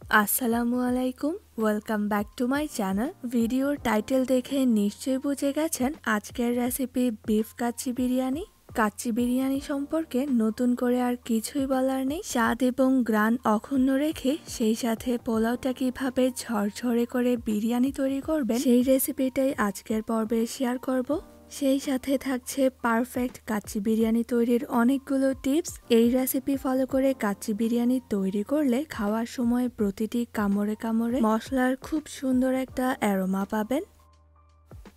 আসসালামু আলাইকুম, welcome back to my channel. ভিডিওর টাইটেল দেখে নিশ্চয়ই বুঝে গেছেন আজকের রেসিপি বিফ কাচ্চি বিরিয়ানি। কাচ্চি বিরিয়ানি সম্পর্কে নতুন করে আর কিছুই বলার নেই। স্বাদ এবং গ্রান অক্ষুণ্ণ রেখে সেই সাথে পোলাওটা কিভাবে ঝরঝরে করে বিরিয়ানি তৈরি করবেন সেই রেসিপিটাই আজকের পর্বে শেয়ার করব। সেই সাথে থাকছে পারফেক্ট কাচ্চি বিরিয়ানি তৈরির অনেকগুলো টিপস। এই রেসিপি ফলো করে কাচ্চি বিরিয়ানি তৈরি করলে খাওয়ার সময় প্রতিটি কামড়ে কামড়ে মশলার খুব সুন্দর একটা অ্যারোমা পাবেন।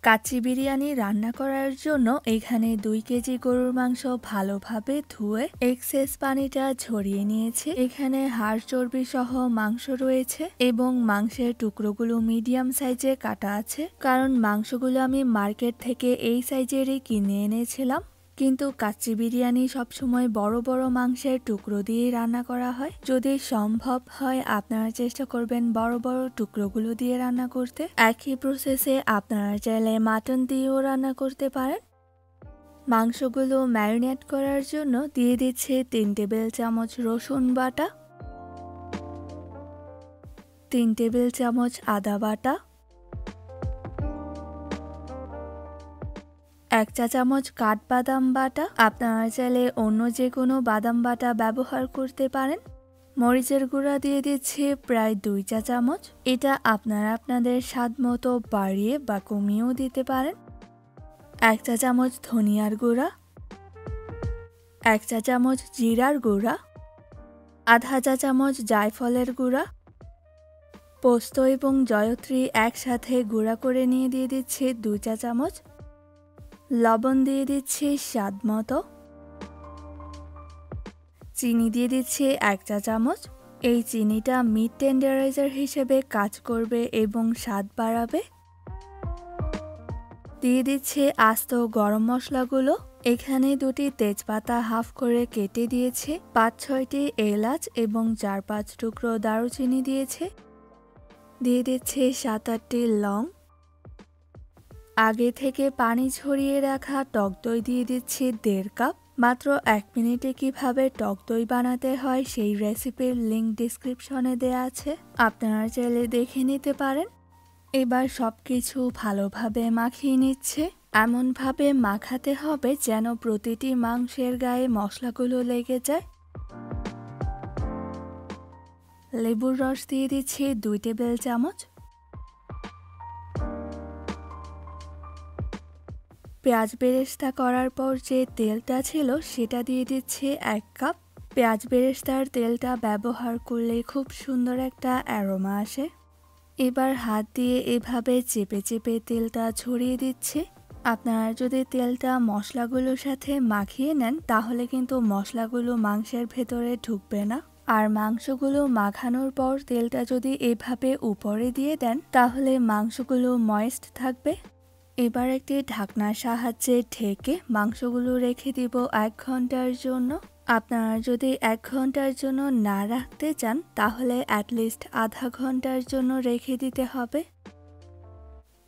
কাচ্চি বিরিয়ানি রান্না করার জন্য এখানে 2 কেজি গরুর মাংস ভালোভাবে ধুয়ে এক্সেস পানিটা ঝরিয়ে নিয়েছি। এখানে হাড় চর্বি সহ মাংস রয়েছে এবং মাংসের টুকরোগুলো মিডিয়াম সাইজে কাটা আছে, কারণ মাংসগুলো আমি মার্কেট থেকে এই সাইজেরই কিনে এনেছিলাম। কিন্তু কাচ্চি বিরিয়ানি সবসময় বড় বড় মাংসের টুকরো দিয়ে রান্না করা হয়। যদি সম্ভব হয় আপনারা চেষ্টা করবেন বড় বড় টুকরোগুলো দিয়ে রান্না করতে। একই প্রসেসে আপনারা চাইলে মাটন দিয়েও রান্না করতে পারেন। মাংসগুলো ম্যারিনেট করার জন্য দিয়ে দিচ্ছে 3 টেবিল চামচ রসুন বাটা, 3 টেবিল চামচ আদা বাটা, 1 চা চামচ কাঠবাদাম বাটা। আপনারা চাইলে অন্য যে কোনো বাদাম বাটা ব্যবহার করতে পারেন। মরিচের গুঁড়া দিয়ে দিচ্ছি প্রায় 2 চা চামচ। এটা আপনারা আপনাদের স্বাদ মতো বাড়িয়ে বা কমিয়েও দিতে পারেন। 1 চা চামচ ধনিয়ার গুঁড়া, 1 চা চামচ জিরার গুঁড়া, আধা চা চামচ জায়ফলের গুঁড়া, পোস্ত এবং জয়ত্রী একসাথে গুঁড়া করে নিয়ে দিয়ে দিচ্ছি 2 চা চামচ। লবণ দিয়ে দিচ্ছি স্বাদ মতো, চিনি দিয়ে দিচ্ছি 1 চা চামচ। এই চিনিটা মিট টেন্ডারাইজার হিসেবে কাজ করবে এবং স্বাদ বাড়াবে। দিয়ে দিচ্ছি আস্ত গরম মশলাগুলো। এখানে 2টি তেজপাতা হাফ করে কেটে দিয়েছি, 5-6টি এলাচ এবং 4-5 টুকরো দারুচিনি দিয়েছি। দিয়ে দিচ্ছি 7-8টি লং। আগে থেকে পানি ঝরিয়ে রাখা টক দই দিয়ে দিচ্ছি 1.5 কাপ। মাত্র 1 মিনিটে কিভাবে টক দই বানাতে হয় সেই রেসিপির লিংক ডিসক্রিপশনে দেয়া আছে, আপনারা চাইলে দেখে নিতে পারেন। এবার সবকিছু ভালোভাবে মাখিয়ে নিচ্ছে। এমনভাবে মাখাতে হবে যেন প্রতিটি মাংসের গায়ে মশলাগুলো লেগে যায়। লেবুর রস দিয়ে দিচ্ছি 2 টেবিল চামচ। পেঁয়াজ বেরেস্তা করার পর যে তেলটা ছিল সেটা দিয়ে দিচ্ছি 1 কাপ। পেঁয়াজ বেরেস্তার তেলটা ব্যবহার করলে খুব সুন্দর একটা অ্যারোমা আসে। এবার হাত দিয়ে এভাবে চেপে চেপে তেলটা ছড়িয়ে দিচ্ছি। আপনারা যদি তেলটা মশলাগুলোর সাথে মাখিয়ে নেন তাহলে কিন্তু মশলাগুলো মাংসের ভেতরে ঢুকবে না। আর মাংসগুলো মাখানোর পর তেলটা যদি এভাবে উপরে দিয়ে দেন তাহলে মাংসগুলো ময়েস্ট থাকবে। এবার একটি ঢাকনার সাহায্যে ঢেকে মাংসগুলো রেখে দিব 1 ঘন্টার জন্য। আপনারা যদি 1 ঘন্টার জন্য না রাখতে চান তাহলে অ্যাটলিস্ট আধা ঘন্টার জন্য রেখে দিতে হবে।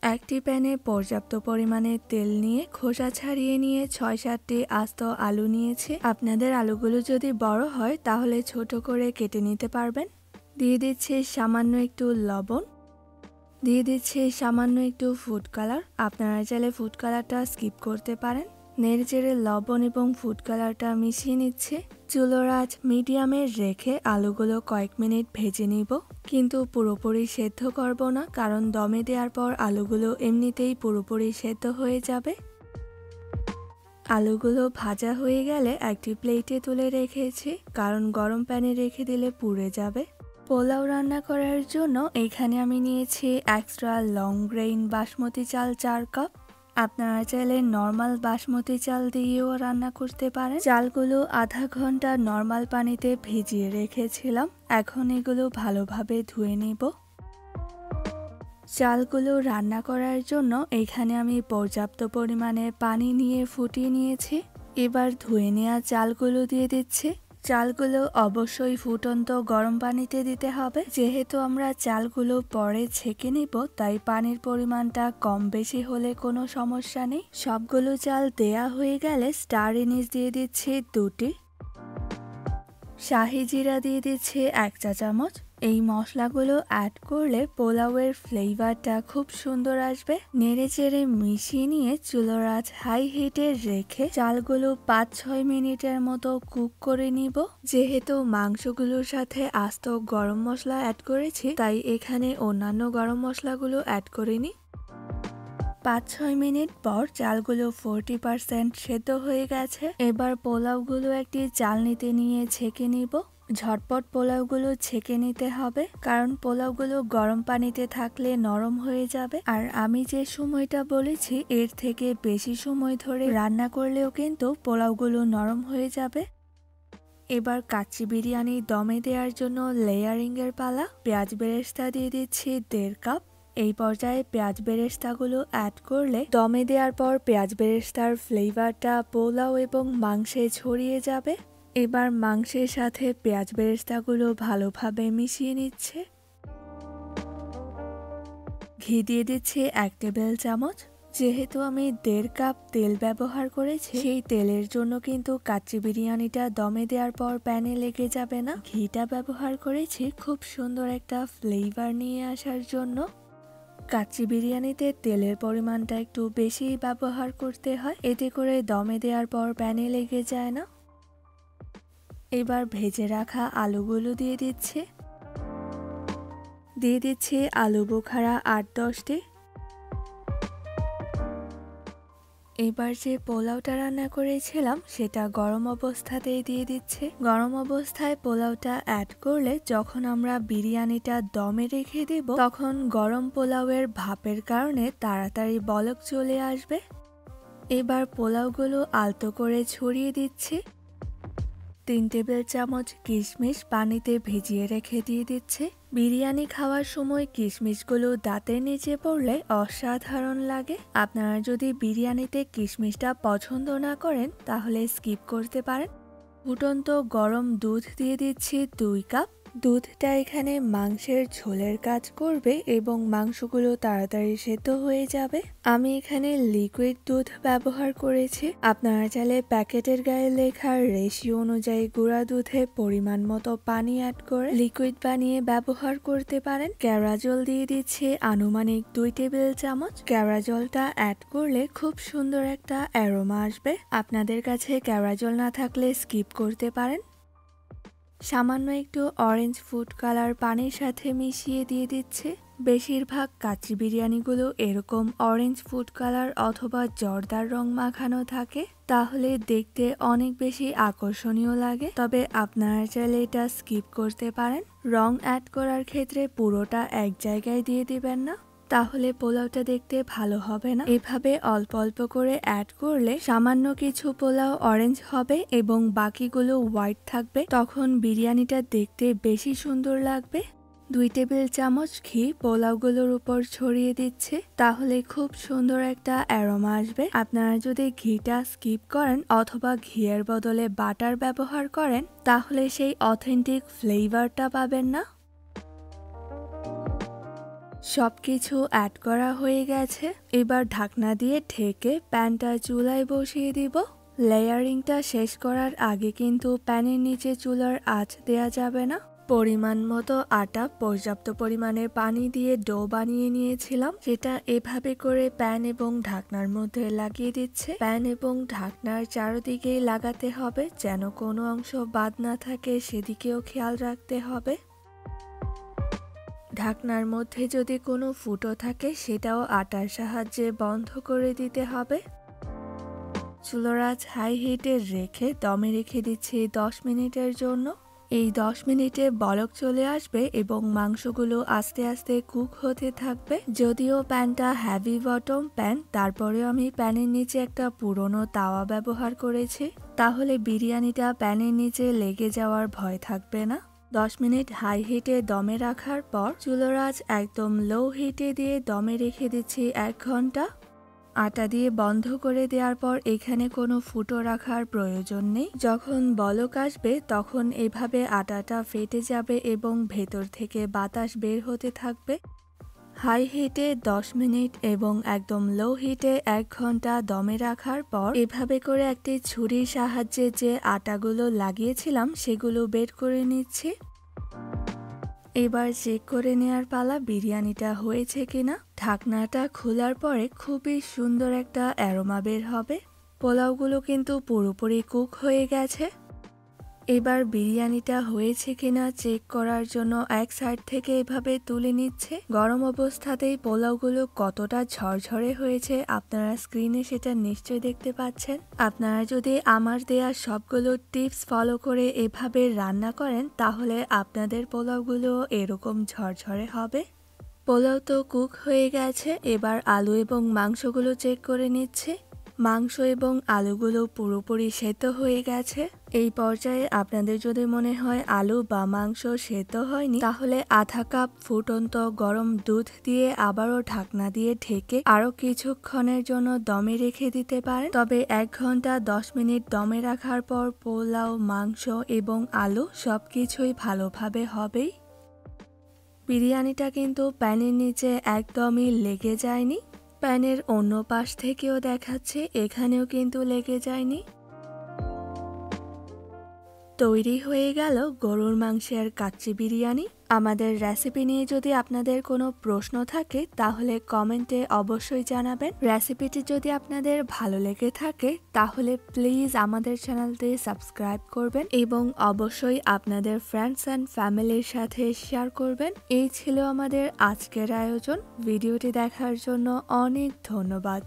একটি প্যানে পর্যাপ্ত পরিমাণে তেল নিয়ে খোসা ছাড়িয়ে নিয়ে 6-7টি আস্ত আলু নিয়েছি। আপনাদের আলুগুলো যদি বড় হয় তাহলে ছোট করে কেটে নিতে পারবেন। দিয়ে দিচ্ছি সামান্য একটু লবণ, দিয়ে দিচ্ছি সামান্য একটু ফুড কালার। আপনারা চাইলে ফুড কালারটা স্কিপ করতে পারেন। নেড়েচেড়ে লবণ এবং ফুড কালারটা মিশিয়ে নিচ্ছে। চুলোর আঁচ মিডিয়ামে রেখে আলুগুলো কয়েক মিনিট ভেজে নিব, কিন্তু পুরোপুরি সেদ্ধ করব না, কারণ দমে দেওয়ার পর আলুগুলো এমনিতেই পুরোপুরি সেদ্ধ হয়ে যাবে। আলুগুলো ভাজা হয়ে গেলে একটি প্লেটে তুলে রেখেছি, কারণ গরম প্যানে রেখে দিলে পুড়ে যাবে। পোলাও রান্না করার জন্য এখানে আমি নিয়েছি এক্সট্রা লং গ্রেইন বাসমতি চাল 4 কাপ। আপনারা চাইলে নর্মাল বাসমতি চাল দিয়েও রান্না করতে পারেন। চালগুলো আধা ঘন্টা নর্মাল পানিতে ভিজিয়ে রেখেছিলাম। এখন এগুলো ভালোভাবে ধুয়ে নিব। চালগুলো রান্না করার জন্য এখানে আমি পর্যাপ্ত পরিমাণে পানি নিয়ে ফুটিয়ে নিয়েছি। এবার ধুয়ে নেওয়া চালগুলো দিয়ে দিচ্ছি। চালগুলো অবশ্যই ফুটন্ত গরম পানিতে দিতে হবে। যেহেতু আমরা চালগুলো পরে ছেঁকে নিব তাই পানির পরিমাণটা কম বেশি হলে কোনো সমস্যা নেই। সবগুলো চাল দেয়া হয়ে গেলে স্টার এনিস দিয়ে দিচ্ছি 2টি। শাহি জিরা দিয়ে দিচ্ছি 1 চা চামচ। এই মশলাগুলো অ্যাড করলে পোলাওয়ের ফ্লেভারটা খুব সুন্দর আসবে। নেড়ে চেড়ে মিশিয়ে নিয়ে চুলার আঁচ হাই হিটে রেখে চালগুলো 5-6 মিনিটের মতো কুক করে নিব। যেহেতু মাংসগুলোর সাথে আস্ত গরম মশলা অ্যাড করেছি, তাই এখানে অন্যান্য গরম মশলাগুলো অ্যাড করিনি। 5-6 মিনিট পর চালগুলো 40% সেদ্ধ হয়ে গেছে। এবার পোলাওগুলো একটি চালনিতে নিয়ে ছেঁকে নিব। ঝটপট পোলাওগুলো ছেঁকে নিতে হবে, কারণ পোলাওগুলো গরম পানিতে থাকলে নরম হয়ে যাবে। আর আমি যে সময়টা বলেছি এর থেকে বেশি সময় ধরে রান্না করলেও কিন্তু পোলাওগুলো নরম হয়ে যাবে। এবার কাচ্চি বিরিয়ানি দমে দেওয়ার জন্য লেয়ারিং এর পালা। পেঁয়াজ বেরেস্তা দিয়ে দিচ্ছি 1.5 কাপ। এই পর্যায়ে পেঁয়াজ বেরেস্তাগুলো অ্যাড করলে দমে দেওয়ার পর পেঁয়াজ বেরেস্তার ফ্লেভারটা পোলাও এবং মাংসে ছড়িয়ে যাবে। এবার মাংসের সাথে পেঁয়াজ বেরেস্তাগুলো ভালোভাবে মিশিয়ে নিচ্ছে। ঘি দিয়ে দিচ্ছি 1 টেবিল চামচ। যেহেতু আমি 1.5 কাপ তেল ব্যবহার করেছি, সেই তেলের জন্য কিন্তু কাচ্চি বিরিয়ানিটা দমে দেওয়ার পর প্যানে লেগে যাবে না। ঘিটা ব্যবহার করেছি খুব সুন্দর একটা ফ্লেভার নিয়ে আসার জন্য। কাচ্চি বিরিয়ানিতে তেলের পরিমাণটা একটু বেশি ব্যবহার করতে হয়, এতে করে দমে দেওয়ার পর প্যানে লেগে যায় না। এবার ভেজে রাখা আলুগুলো দিয়ে দিচ্ছি আলু বোখারা 8-10টি। এবার যে পোলাওটা রান্না করেছিলাম সেটা গরম অবস্থাতেই দিয়ে দিচ্ছি। গরম অবস্থায় পোলাওটা অ্যাড করলে যখন আমরা বিরিয়ানিটা দমে রেখে দেব, তখন গরম পোলাওয়ের ভাপের কারণে তাড়াতাড়ি বলক চলে আসবে। এবার পোলাওগুলো আলতো করে ছড়িয়ে দিচ্ছি। 3 টেবিল চামচ কিশমিশ পানিতে ভিজিয়ে রেখে দিয়ে দিচ্ছি। বিরিয়ানি খাওয়ার সময় কিশমিশগুলো দাঁতের নিচে পড়লে অসাধারণ লাগে। আপনারা যদি বিরিয়ানিতে কিশমিশটা পছন্দ না করেন তাহলে স্কিপ করতে পারেন। ফুটন্ত গরম দুধ দিয়ে দিচ্ছি 2 কাপ। দুধটা এখানে মাংসের ঝোলের কাজ করবে এবং মাংসগুলো তাড়াতাড়ি সেদ্ধ হয়ে যাবে। আমি এখানে লিকুইড দুধ ব্যবহার করেছি। আপনারা চাইলে প্যাকেটের গায়ে লেখা রেশিও অনুযায়ী গুঁড়া দুধে পরিমাণ মতো পানি অ্যাড করে লিকুইড বানিয়ে ব্যবহার করতে পারেন। কেওড়া জল দিয়ে দিচ্ছি আনুমানিক 2 টেবিল চামচ। কেওড়া জলটা অ্যাড করলে খুব সুন্দর একটা অ্যারোমা আসবে। আপনাদের কাছে কেওড়া জল না থাকলে স্কিপ করতে পারেন। সামান্য একটু অরেঞ্জ ফুড কালার পানির সাথে মিশিয়ে দিয়ে দিচ্ছে। বেশিরভাগ কাচ্চি বিরিয়ানিগুলো এরকম অরেঞ্জ ফুড কালার অথবা জর্দার রং মাখানো থাকে, তাহলে দেখতে অনেক বেশি আকর্ষণীয় লাগে। তবে আপনারা চাইলে এটা স্কিপ করতে পারেন। রং অ্যাড করার ক্ষেত্রে পুরোটা এক জায়গায় দিয়ে দিবেন না, তাহলে পোলাওটা দেখতে ভালো হবে না। এভাবে অল্প অল্প করে অ্যাড করলে সামান্য কিছু পোলাও অরেঞ্জ হবে এবং বাকিগুলো হোয়াইট থাকবে, তখন বিরিয়ানিটা দেখতে বেশি সুন্দর লাগবে। 2 টেবিল চামচ ঘি পোলাওগুলোর উপর ছড়িয়ে দিচ্ছে, তাহলে খুব সুন্দর একটা অ্যারোমা আসবে। আপনারা যদি ঘিটা স্কিপ করেন অথবা ঘিয়ের বদলে বাটার ব্যবহার করেন, তাহলে সেই অথেন্টিক ফ্লেভারটা পাবেন না। সবকিছু অ্যাড করা হয়ে গেছে। এবার ঢাকনা দিয়ে ঢেকে প্যানটা চুলায় বসিয়ে দিব। লেয়ারিংটা শেষ করার আগে কিন্তু প্যানের নিচে চুলার আঁচ দেয়া যাবে না। পরিমাণ মতো আটা, পর্যাপ্ত পরিমাণে পানি দিয়ে ডো বানিয়ে নিয়েছিলাম, সেটা এভাবে করে প্যান এবং ঢাকনার মধ্যে লাগিয়ে দিচ্ছে। প্যান এবং ঢাকনার চারদিকেই লাগাতে হবে, যেন কোনো অংশ বাদ না থাকে, সেদিকেও খেয়াল রাখতে হবে। ঢাকনার মধ্যে যদি কোনো ফুটো থাকে সেটাও আটার সাহায্যে বন্ধ করে দিতে হবে। চুলার আঁচ হাই হিটে রেখে দমে রেখে দিচ্ছি 10 মিনিটের জন্য। এই 10 মিনিটে বলক চলে আসবে এবং মাংসগুলো আস্তে আস্তে কুক হতে থাকবে। যদিও প্যানটা হেভি বটম প্যান, তারপরেও আমি প্যানের নিচে একটা পুরনো তাওয়া ব্যবহার করেছি, তাহলে বিরিয়ানিটা প্যানের নিচে লেগে যাওয়ার ভয় থাকবে না। 10 মিনিট হাই হিটে দমে রাখার পর চুলার আঁচ একদম লো হিটে দিয়ে দমে রেখে দিচ্ছি 1 ঘন্টা। আটা দিয়ে বন্ধ করে দেওয়ার পর এখানে কোনো ফুটো রাখার প্রয়োজন নেই। যখন বলক আসবে তখন এভাবে আটাটা ফেটে যাবে এবং ভেতর থেকে বাতাস বের হতে থাকবে। হাই হিটে 10 মিনিট এবং একদম লো হিটে 1 ঘন্টা দমে রাখার পর এভাবে করে একটি ছুরির সাহায্যে যে আটাগুলো লাগিয়েছিলাম সেগুলো বের করে নিচ্ছি। এবার চেক করে নেয়ার পালা বিরিয়ানিটা হয়েছে কিনা। ঢাকনাটা খোলার পরে খুবই সুন্দর একটা অ্যারোমা বের হবে। পোলাওগুলো কিন্তু পুরোপুরি কুক হয়ে গেছে। এবার বিরিয়ানিটা হয়েছে কিনা চেক করার জন্য এক সাইড থেকে এভাবে তুলে নিচ্ছে। গরম অবস্থাতেই পোলাওগুলো কতটা ঝরঝরে হয়েছে আপনারা স্ক্রিনে সেটা নিশ্চয়ই দেখতে পাচ্ছেন। আপনারা যদি আমার দেয়া সবগুলো টিপস ফলো করে এভাবে রান্না করেন তাহলে আপনাদের পোলাওগুলো এরকম ঝরঝরে হবে। পোলাও তো কুক হয়ে গেছে, এবার আলু এবং মাংসগুলো চেক করে নিচ্ছে। মাংস এবং আলুগুলো পুরোপুরি সেদ্ধ হয়ে গেছে। এই পর্যায়ে আপনাদের যদি মনে হয় আলু বা মাংস সেদ্ধ হয়নি তাহলে আধা কাপ ফুটন্ত গরম দুধ দিয়ে আবারও ঢাকনা দিয়ে ঢেকে আরো কিছুক্ষণের জন্য দমে রেখে দিতে পারেন। তবে 1 ঘন্টা 10 মিনিট দমে রাখার পর পোলাও, মাংস এবং আলু সবকিছুই ভালোভাবে হবেই। বিরিয়ানিটা কিন্তু প্যানের নিচে একদমই লেগে যায়নি। প্যানের অন্য পাশ থেকেও দেখাচ্ছে, এখানেও কিন্তু লেগে যায়নি। তৈরি হয়ে গেল গরুর মাংসের কাচ্চি বিরিয়ানি। আমাদের রেসিপি নিয়ে যদি আপনাদের কোনো প্রশ্ন থাকে তাহলে কমেন্টে অবশ্যই জানাবেন। রেসিপিটি যদি আপনাদের ভালো লেগে থাকে তাহলে প্লিজ আমাদের চ্যানেলটি সাবস্ক্রাইব করবেন এবং অবশ্যই আপনাদের ফ্রেন্ডস অ্যান্ড ফ্যামিলির সাথে শেয়ার করবেন। এই ছিল আমাদের আজকের আয়োজন। ভিডিওটি দেখার জন্য অনেক ধন্যবাদ।